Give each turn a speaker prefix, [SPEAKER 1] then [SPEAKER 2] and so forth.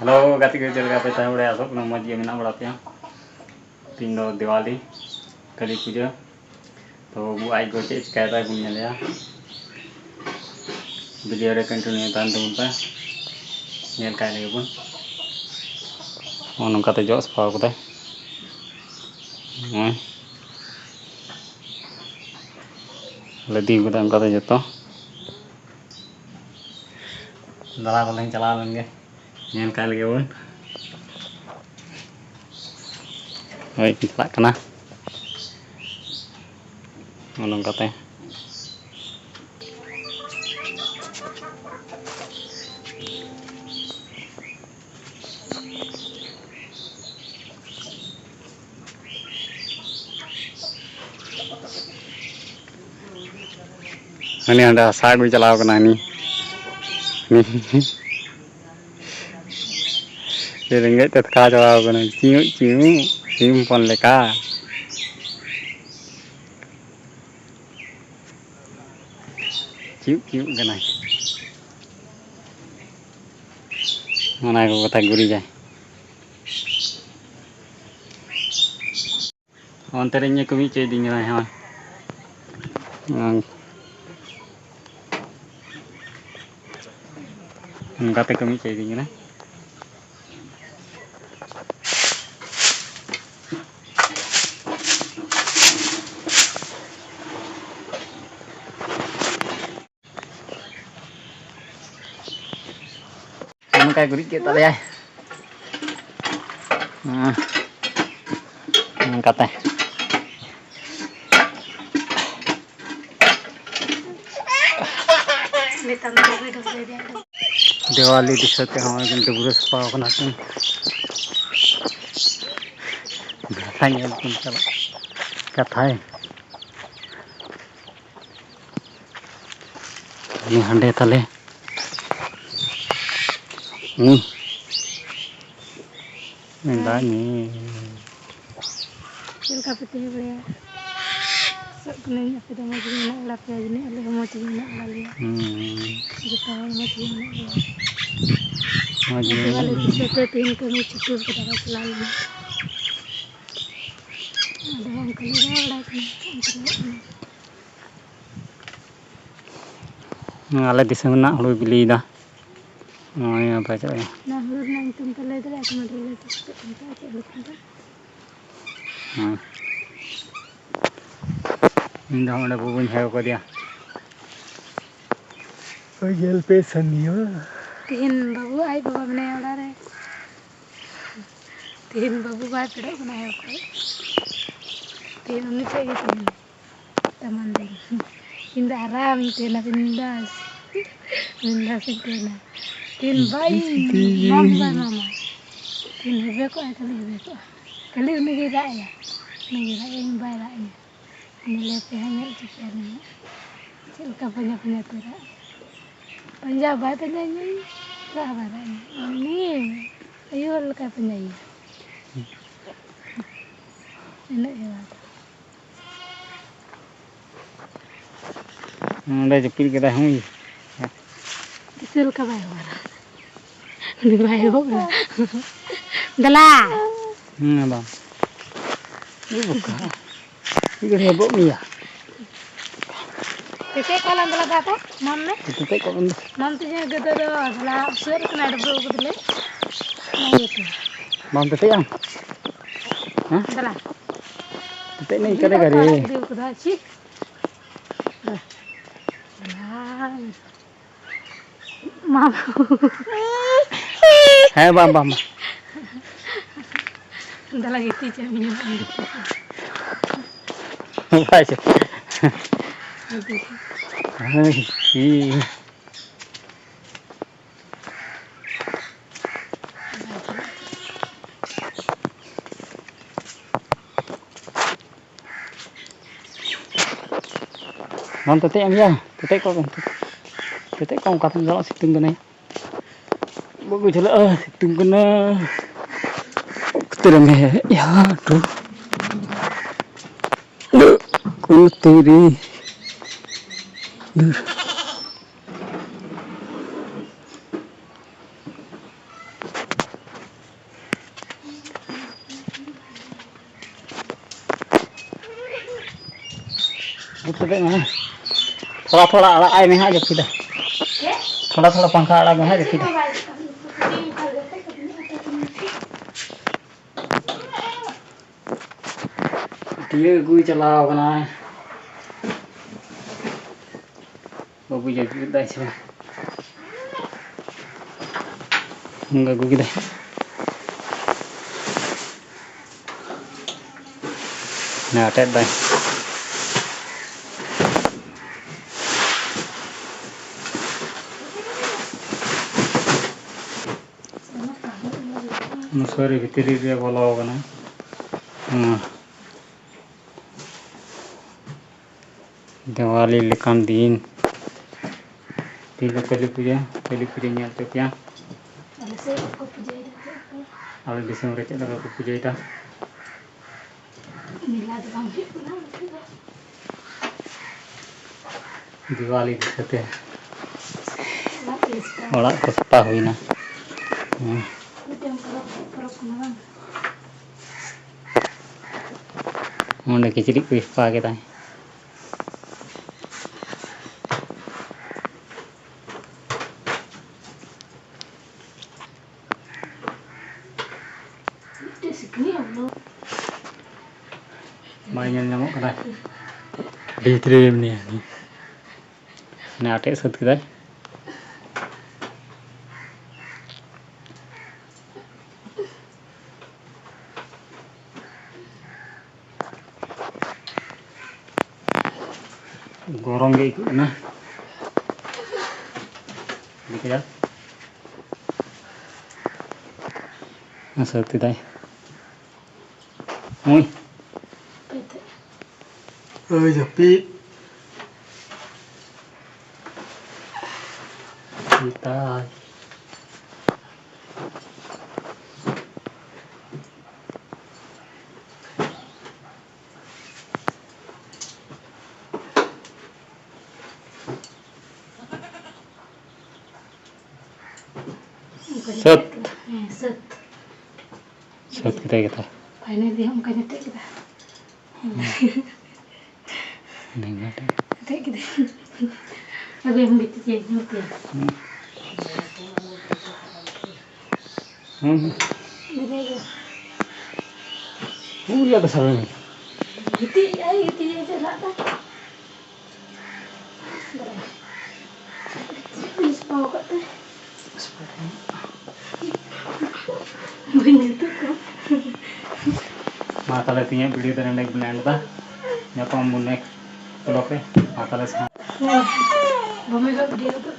[SPEAKER 1] Halo, gati ko chal ka peta udah asok nang maj mina bada pe tindo Diwali Kali Puja तो वो आई को check कहता है घूमने लिया वीडियो रे कंटिन्यू तान तुम पे नेल का ले बन ओन कते जोस पाव कते लदी को तम कते जतो दला को लें चला लेंगे नेल का ले बन ओय चला कना ओन कते Ini ada sagu calaw kena ni. Jadi enggak tetka calaw kena ciu simpon leka. Ciu kena. Mana aku kata gurih jay. Onternya kami ceding ni lah. Kate kami ceding na ano kay gurit kita ya kate Diwali दिखते हमारे घंटे बुरे सफा करना चाहिए कथा है ini hande tale enggak nih
[SPEAKER 2] Silka putih boleh sebenarnya sudah mau jadi nak lapar ini ada mau jadi nak lali kita mau jadi nak lali kita pin kami cukup kita selalu ada orang keluar lagi
[SPEAKER 1] ala disana hulu beli dah ya baca ya
[SPEAKER 2] nah hulu nang tempat lagi aku mau dulu tempat tempat
[SPEAKER 1] Indah mana bubun hai ko dia oh gel pe saniya
[SPEAKER 2] tin babu ai babu mana ada re tin babu bayi pedak mana ya ko tin ini cakap tin teman deh indah aram tin apa indah sih tin bayi mama tin hebe ko kali ini kita ya ini bayi lah ini lepas hanya cikian ini cilka banyak pura panjang bayi penyanyi sabar ini ayo leka penyanyi enak ya
[SPEAKER 1] ada jepit kita hui
[SPEAKER 2] cilka bayi orang ini bayi orang dalah
[SPEAKER 1] bang ini buka ini kan bok ni ya
[SPEAKER 2] Tete kalau dalah apa mana
[SPEAKER 1] tete kalau
[SPEAKER 2] nantinya gitu dalah suara kena ada bro gitu le nah itu
[SPEAKER 1] bang tete yang
[SPEAKER 2] dalah
[SPEAKER 1] tete ni kada gari
[SPEAKER 2] dia kuda sih mama
[SPEAKER 1] hai bang
[SPEAKER 2] dalah gitu jamin
[SPEAKER 1] baca non tete em ya tete con cắt rõ situng cái này bố gue chela situng kena ketemu ya tuh kulturi थोड़ा थोड़ा अड़ा आए में हाँ जब फिदा थोड़ा थोड़ा पंखा अड़ा में हाँ जब फिदा ये गुई चलाओ बना है बाबू ये गुई चला enggak gue gitu nah tet bay sorry vitri dia bola kana Diwali lekan din tiga kali puja nyata ya Al Desember itu ada puja itu Diwali disate orang kota huina mana kecil kuis pakai tanya mainan nyamuk kena di trim nih atek set kita gorong gitu nah dikit ya set kita Ui. Ơi Japit. Kita. Set. Set kita.
[SPEAKER 2] Ini dia mukanya tek kita.
[SPEAKER 1] Nengat.
[SPEAKER 2] Tek kita. Aku yang gitu ya nyuti.
[SPEAKER 1] Iya besar ini.
[SPEAKER 2] Gitu ya jalan tak. Ini sepau kat teh. Banyak tu kan.
[SPEAKER 1] Mata latinya beli dari naik benar dah. Nyapa mau naik blok mata latinya.
[SPEAKER 2] Bumi kat dia tu.